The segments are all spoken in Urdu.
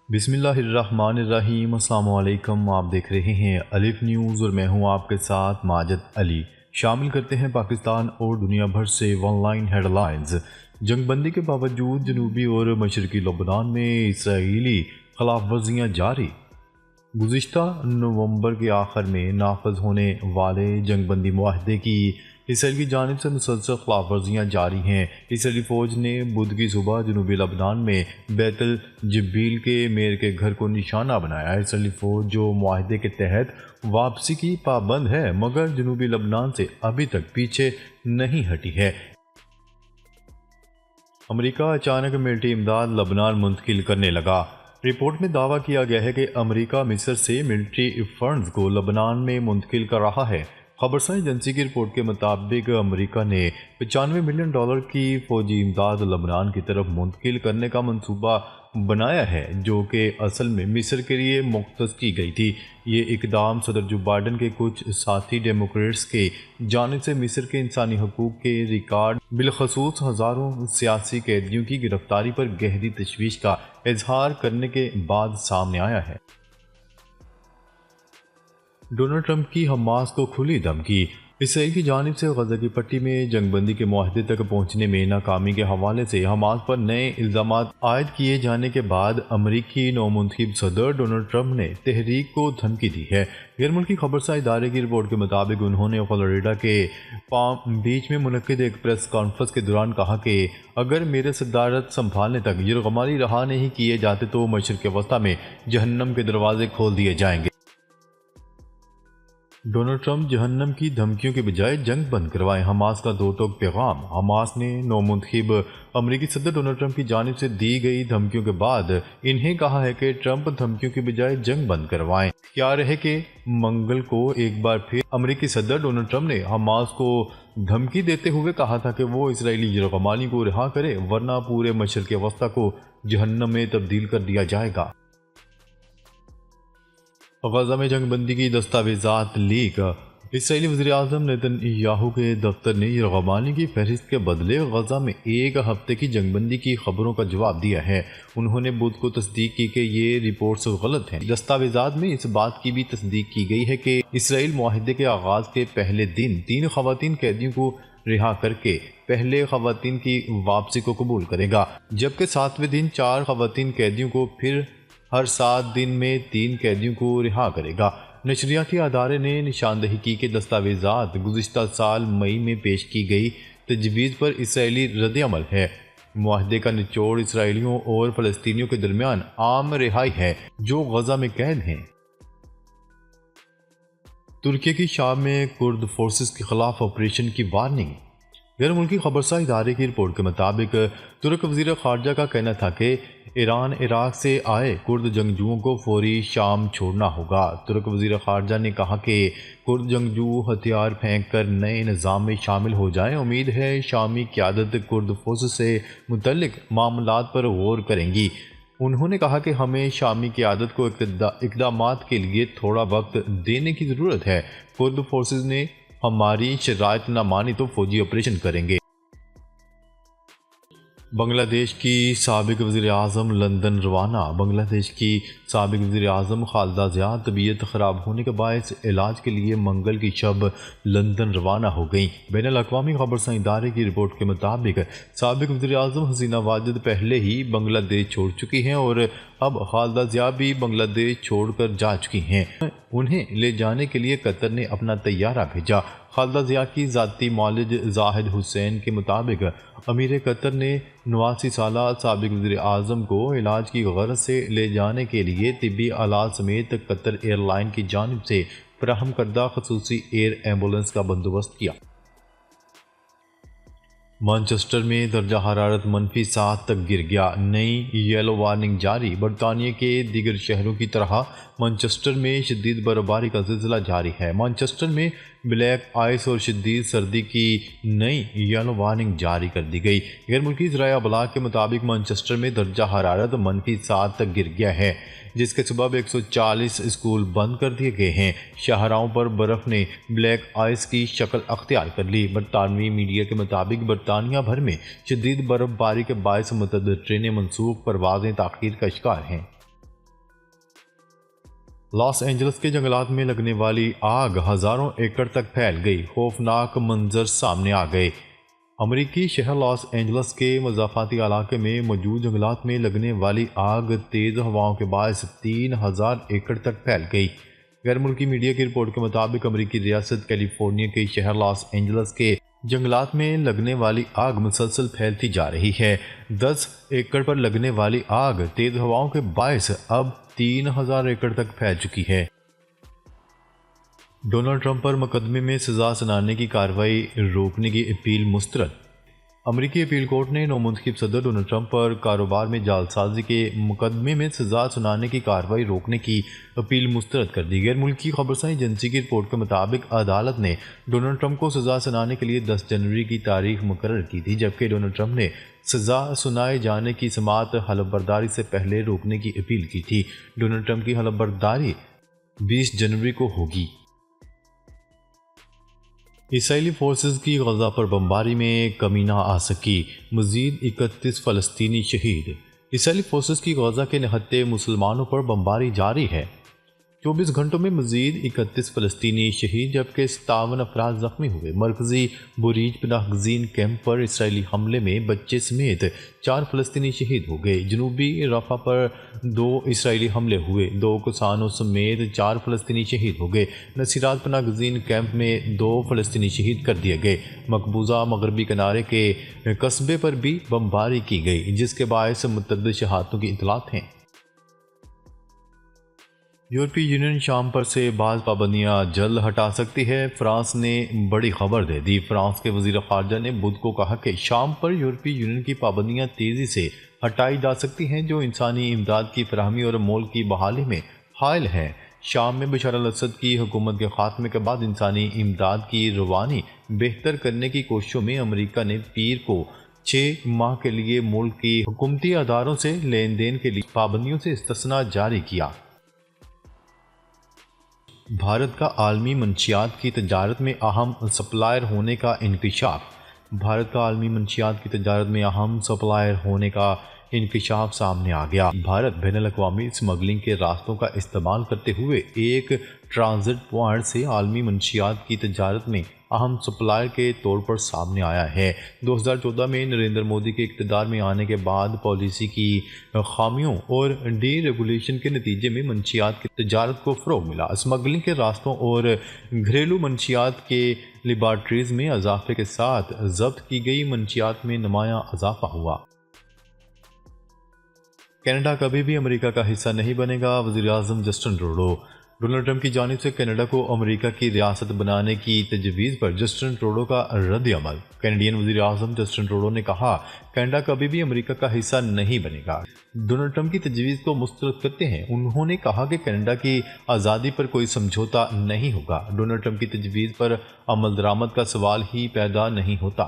بسم اللہ الرحمن الرحیم۔ السلام علیکم، آپ دیکھ رہے ہیں الف نیوز اور میں ہوں آپ کے ساتھ ماجد علی۔ شامل کرتے ہیں پاکستان اور دنیا بھر سے ون لائن ہیڈ لائنز۔ جنگ بندی کے باوجود جنوبی اور مشرقی لبنان میں اسرائیلی خلاف ورزیاں جاری۔ گزشتہ نومبر کے آخر میں نافذ ہونے والے جنگ بندی معاہدے کی اسرائیل کی جانب سے مسلسل خلاف ورزیاں جاری ہیں۔ اسرائیلی فوج نے بدھ کی صبح جنوبی لبنان میں بیت الجبیل کے میئر کے گھر کو نشانہ بنایا۔ اسرائیلی فوج جو معاہدے کے تحت واپسی کی پابند ہے مگر جنوبی لبنان سے ابھی تک پیچھے نہیں ہٹی ہے۔ امریکہ اچانک ملٹری امداد لبنان منتقل کرنے لگا۔ رپورٹ میں دعویٰ کیا گیا ہے کہ امریکہ مصر سے ملٹری فنڈز کو لبنان میں منتقل کر رہا ہے۔ خبرساں ایجنسی کی رپورٹ کے مطابق امریکہ نے $95 ملین کی فوجی امداد لبنان کی طرف منتقل کرنے کا منصوبہ بنایا ہے جو کہ اصل میں مصر کے لیے مختص کی گئی تھی۔ یہ اقدام صدر جو بائیڈن کے کچھ ساتھی ڈیموکریٹس کے جانب سے مصر کے انسانی حقوق کے ریکارڈ بالخصوص ہزاروں سیاسی قیدیوں کی گرفتاری پر گہری تشویش کا اظہار کرنے کے بعد سامنے آیا ہے۔ ڈونلڈ ٹرمپ کی حماس کو کھلی دھمکی۔ اسرائیل کی جانب سے غزہ کی پٹی میں جنگ بندی کے معاہدے تک پہنچنے میں ناکامی کے حوالے سے حماس پر نئے الزامات عائد کیے جانے کے بعد امریکی نومنتخب صدر ڈونلڈ ٹرمپ نے تحریک کو دھمکی دی ہے۔ غیر ملکی خبرساں ادارے کی رپورٹ کے مطابق انہوں نے فلوریڈا کے پام بیچ میں منعقد ایک پریس کانفرنس کے دوران کہا کہ اگر میرے صدارت سنبھالنے تک یرغمالی رہا نہیں کیے جاتے تو مشرق وسطی میں جہنم کے دروازے کھول دیے جائیں گے۔ ڈونلڈ ٹرمپ جہنم کی دھمکیوں کے بجائے جنگ بند کروائیں، حماس کا دو ٹوک پیغام۔ حماس نے نومنتخب امریکی صدر ڈونلڈ ٹرمپ کی جانب سے دی گئی دھمکیوں کے بعد انہیں کہا ہے کہ ٹرمپ دھمکیوں کے بجائے جنگ بند کروائیں۔ کیا رہے کہ منگل کو ایک بار پھر امریکی صدر ڈونلڈ ٹرمپ نے حماس کو دھمکی دیتے ہوئے کہا تھا کہ وہ اسرائیلی یرغمالی کو رہا کرے ورنہ پورے مشرق وسطی کو جہنم میں تبدیل کر دیا جائے گا۔ غزہ میں جنگ بندی کی دستاویزات لیک۔ اسرائیلی وزیراعظم نیتن یاہو کے دفتر نے یرغمالی کی فہرست کے بدلے غزہ میں ایک ہفتے کی جنگ بندی کی خبروں کا جواب دیا ہے۔ انہوں نے بدھ کو تصدیق کی کہ یہ رپورٹس غلط ہیں۔ دستاویزات میں اس بات کی بھی تصدیق کی گئی ہے کہ اسرائیل معاہدے کے آغاز کے پہلے دن 3 خواتین قیدیوں کو رہا کر کے پہلے خواتین کی واپسی کو قبول کرے گا، جبکہ 7ویں دن 4 خواتین قیدیوں کو پھر ہر 7 دن میں 3 قیدیوں کو رہا کرے گا۔ نشریاتی ادارے نے نشاندہی کی کہ دستاویزات گزشتہ سال مئی میں پیش کی گئی تجویز پر اسرائیلی رد عمل ہے۔ معاہدے کا نچوڑ اسرائیلیوں اور فلسطینیوں کے درمیان عام رہائی ہے جو غزہ میں قید ہیں۔ ترکی کی شام میں کرد فورسز کے خلاف آپریشن کی وارننگ۔ غیر ملکی خبرساں ادارے کی رپورٹ کے مطابق ترک وزیر خارجہ کا کہنا تھا کہ ایران عراق سے آئے کرد جنگجوؤں کو فوری شام چھوڑنا ہوگا۔ ترک وزیر خارجہ نے کہا کہ کرد جنگجو ہتھیار پھینک کر نئے نظام میں شامل ہو جائیں۔ امید ہے شامی قیادت کرد فورسز سے متعلق معاملات پر غور کریں گی۔ انہوں نے کہا کہ ہمیں شامی قیادت کو اقدامات کے لیے تھوڑا وقت دینے کی ضرورت ہے۔ کرد فورسز نے ہماری شرائط نہ مانی تو فوجی آپریشن کریں گے۔ بنگلہ دیش کی سابق وزیر اعظم لندن روانہ۔ بنگلہ دیش کی سابق وزیر اعظم خالدہ ضیاء طبیعت خراب ہونے کے باعث علاج کے لیے منگل کی شب لندن روانہ ہو گئیں۔ بین الاقوامی خبرساں ادارے کی رپورٹ کے مطابق سابق وزیر اعظم حسینہ واجد پہلے ہی بنگلہ دیش چھوڑ چکی ہیں اور اب خالدہ ضیاء بھی بنگلہ دیش چھوڑ کر جا چکی ہیں۔ انہیں لے جانے کے لیے قطر نے اپنا طیارہ بھیجا۔ خالدہ ضیاء کی ذاتی معالج زاہد حسین کے مطابق امیر قطر نے 89 سالہ سابق وزیر اعظم کو علاج کی غرض سے لے جانے کے لیے طبی آلات سمیت قطر ایئر لائن کی جانب سے فراہم کردہ خصوصی ایئر ایمبولینس کا بندوبست کیا۔ مانچسٹر میں درجہ حرارت -7 تک گر گیا، نئی یلو وارننگ جاری۔ برطانیہ کے دیگر شہروں کی طرح مانچسٹر میں شدید برفباری کا سلسلہ جاری ہے۔ مانچسٹر میں بلیک آئس اور شدید سردی کی نئی یلو وارننگ جاری کر دی گئی۔ غیر ملکی ذرائع ابلاغ کے مطابق مانچسٹر میں درجہ حرارت -7 تک گر گیا ہے، جس کے سبب 140 اسکول بند کر دیے گئے ہیں۔ شاہراہوں پر برف نے بلیک آئس کی شکل اختیار کر لی۔ برطانوی میڈیا کے مطابق برطانیہ بھر میں شدید برف باری کے باعث متعدد ٹرینیں منسوخ، پروازیں تاخیر کا شکار ہیں۔ لاس اینجلس کے جنگلات میں لگنے والی آگ ہزاروں ایکڑ تک پھیل گئی، خوفناک منظر سامنے آ گئے۔ امریکی شہر لاس اینجلس کے مضافاتی علاقے میں موجود جنگلات میں لگنے والی آگ تیز ہواؤں کے باعث 3000 ایکڑ تک پھیل گئی۔ غیر ملکی میڈیا کی رپورٹ کے مطابق امریکی ریاست کیلیفورنیا کے شہر لاس اینجلس کے جنگلات میں لگنے والی آگ مسلسل پھیلتی جا رہی ہے۔ 10 ایکڑ پر لگنے والی آگ تیز ہواؤں کے باعث اب 3000 ایکڑ تک پھیل چکی ہے۔ ڈونلڈ ٹرمپ پر مقدمے میں سزا سنانے کی کارروائی روکنے کی اپیل مسترد۔ امریکی اپیل کورٹ نے نومنتخب صدر ڈونلڈ ٹرمپ پر کاروبار میں جعلسازی کے مقدمے میں سزا سنانے کی کارروائی روکنے کی اپیل مسترد کر دی۔ غیر ملکی خبرساں ایجنسی کی رپورٹ کے مطابق عدالت نے ڈونلڈ ٹرمپ کو سزا سنانے کے لیے 10 جنوری کی تاریخ مقرر کی تھی، جبکہ ڈونلڈ ٹرمپ نے سزا سنائے جانے کی سماعت حلف برداری سے پہلے روکنے کی اپیل کی تھی۔ ڈونلڈ ٹرمپ کی حلف برداری 20 جنوری کو ہوگی۔ اسرائیلی فورسز کی غزہ پر بمباری میں کمی نہ آ سکی، مزید 31 فلسطینی شہید۔ اسرائیلی فورسز کی غزہ کے نہتے مسلمانوں پر بمباری جاری ہے۔ 24 گھنٹوں میں مزید 31 فلسطینی شہید جبکہ 57 افراد زخمی ہوئے۔ مرکزی بوریج پناہ گزین کیمپ پر اسرائیلی حملے میں بچے سمیت 4 فلسطینی شہید ہو گئے۔ جنوبی رفح پر 2 اسرائیلی حملے ہوئے، 2 کسانوں سمیت 4 فلسطینی شہید ہو گئے۔ نصیرات پناہ گزین کیمپ میں 2 فلسطینی شہید کر دیے گئے۔ مقبوضہ مغربی کنارے کے قصبے پر بھی بمباری کی گئی، جس کے باعث متعدد شہادتوں کی اطلاعات ہیں۔ یورپی یونین شام پر سے بعض پابندیاں جلد ہٹا سکتی ہے، فرانس نے بڑی خبر دے دی۔ فرانس کے وزیر خارجہ نے بدھ کو کہا کہ شام پر یورپی یونین کی پابندیاں تیزی سے ہٹائی جا سکتی ہیں جو انسانی امداد کی فراہمی اور ملک کی بحالی میں حائل ہیں۔ شام میں بشار الاسد کی حکومت کے خاتمے کے بعد انسانی امداد کی روانی بہتر کرنے کی کوششوں میں امریکہ نے پیر کو 6 ماہ کے لیے ملک کی حکومتی اداروں سے لین دین کے لیے پابندیوں سے استثناء جاری کیا۔ بھارت کا عالمی منشیات کی تجارت میں اہم سپلائر ہونے کا انکشاف۔ بھارت کا عالمی منشیات کی تجارت میں اہم سپلائر ہونے کا انکشاف سامنے آ گیا۔ بھارت بین الاقوامی اسمگلنگ کے راستوں کا استعمال کرتے ہوئے ایک ٹرانزٹ پوائنٹ سے عالمی منشیات کی تجارت میں اہم سپلائر کے طور پر سامنے آیا ہے۔ 2014 میں نریندر مودی کے اقتدار میں آنے کے بعد پالیسی کی خامیوں اور ڈی ریگولیشن کے نتیجے میں منشیات کی تجارت کو فروغ ملا۔ اسمگلنگ کے راستوں اور گھریلو منشیات کے لیبارٹریز میں اضافے کے ساتھ ضبط کی گئی منشیات میں نمایاں اضافہ ہوا۔ کینیڈا کبھی بھی امریکہ کا حصہ نہیں بنے گا، وزیر اعظم جسٹن ٹروڈو۔ ڈونلڈ ٹرمپ کی جانب سے کینیڈا کو امریکہ کی ریاست بنانے کی تجویز پر جسٹن ٹروڈو کا رد عمل۔ کینیڈین وزیر اعظم جسٹن ٹروڈو نے کہا کینیڈا کبھی بھی امریکہ کا حصہ نہیں بنے گا۔ ڈونلڈ ٹرمپ کی تجویز کو مسترد کرتے ہیں انہوں نے کہا کہ کینیڈا کی آزادی پر کوئی سمجھوتا نہیں ہوگا۔ ڈونلڈ ٹرمپ کی تجویز پر عمل درآمد کا سوال ہی پیدا نہیں ہوتا۔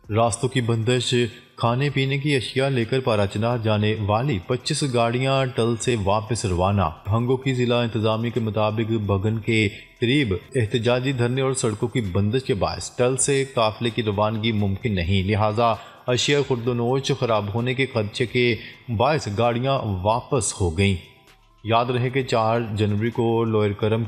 راستوں کی بندش، کھانے پینے کی اشیاء لے کر پاراچنار جانے والی 25 گاڑیاں ٹل سے واپس روانہ۔ بھنگوں کی ضلع انتظامیہ کے مطابق بگن کے قریب احتجاجی دھرنے اور سڑکوں کی بندش کے باعث ٹل سے قافلے کی روانگی ممکن نہیں، لہٰذا اشیاء خرد و نوش خراب ہونے کے خدشے کے باعث گاڑیاں واپس ہو گئیں۔ یاد رہے کہ 4 جنوری کو لوئر کرم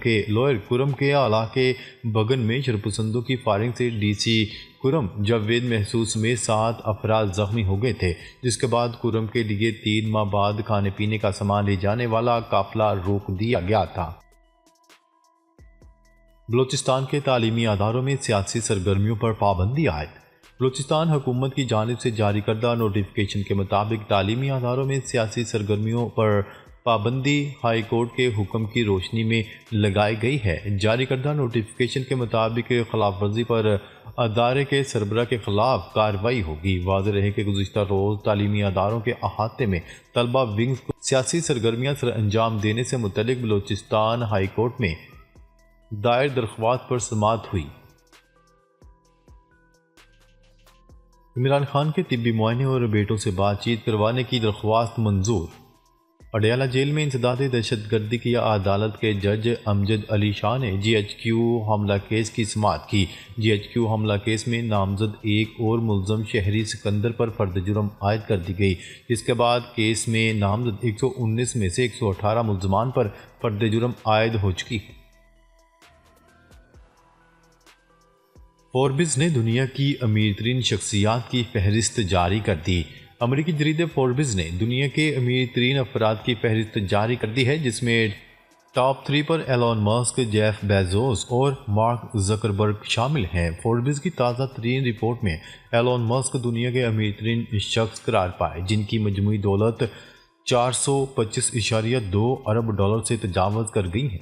کے علاقے بگن میں شرپسندوں کی فائرنگ سے ڈی سی کرم جاوید محسوس میں 7 افراد زخمی ہو گئے تھے، جس کے بعد کرم کے لیے 3 ماہ بعد کھانے پینے کا سامان لے جانے والا قافلہ روک دیا گیا تھا۔ بلوچستان کے تعلیمی اداروں میں سیاسی سرگرمیوں پر پابندی عائد۔ بلوچستان حکومت کی جانب سے جاری کردہ نوٹیفکیشن کے مطابق تعلیمی اداروں میں سیاسی سرگرمیوں پر پابندی ہائی کورٹ کے حکم کی روشنی میں لگائی گئی ہے۔ جاری کردہ نوٹیفکیشن کے مطابق خلاف ورزی پر ادارے کے سربراہ کے خلاف کارروائی ہوگی۔ واضح رہے کہ گزشتہ روز تعلیمی اداروں کے احاطے میں طلبہ ونگز کو سیاسی سرگرمیاں سر انجام دینے سے متعلق بلوچستان ہائی کورٹ میں دائر درخواست پر سماعت ہوئی۔ عمران خان کے طبی معائنے اور بیٹوں سے بات چیت کروانے کی درخواست منظور۔ اڈیالہ جیل میں انسداد دہشت گردی کی عدالت کے جج امجد علی شاہ نے جی ایچ کیو حملہ کیس کی سماعت کی۔ جی ایچ کیو حملہ کیس میں نامزد ایک اور ملزم شہری سکندر پر فرد جرم عائد کر دی گئی، جس کے بعد کیس میں نامزد 119 میں سے 118 ملزمان پر فرد جرم عائد ہو چکی ہے۔ فوربس نے دنیا کی امیر ترین شخصیات کی فہرست جاری کر دی۔ امریکی جریدے فوربس نے دنیا کے امیر ترین افراد کی فہرست جاری کر دی ہے، جس میں ٹاپ 3 پر ایلون مسک، جیف بیزوس اور مارک زکربرگ شامل ہیں۔ فوربس کی تازہ ترین رپورٹ میں ایلون مسک دنیا کے امیر ترین شخص قرار پائے، جن کی مجموعی دولت 425.2 ارب ڈالر سے تجاوز کر گئی ہے۔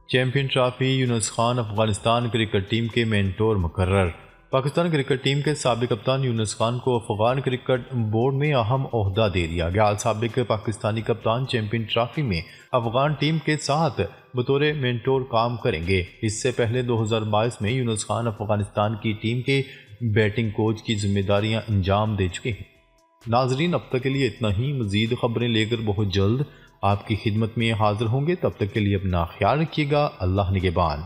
چیمپئن ٹرافی یونس خان افغانستان کرکٹ ٹیم کے مینٹور مقرر۔ پاکستان کرکٹ ٹیم کے سابق کپتان یونس خان کو افغان کرکٹ بورڈ میں اہم عہدہ دے دیا گیا۔ سابق پاکستانی کپتان چیمپئن ٹرافی میں افغان ٹیم کے ساتھ بطور مینٹور کام کریں گے۔ اس سے پہلے 2022 میں یونس خان افغانستان کی ٹیم کے بیٹنگ کوچ کی ذمہ داریاں انجام دے چکے ہیں۔ ناظرین، اب تک کے لیے اتنا ہی۔ مزید خبریں لے کر بہت جلد آپ کی خدمت میں حاضر ہوں گے۔ تب تک کے لیے اپنا خیال رکھیے گا۔ اللہ نگہبان۔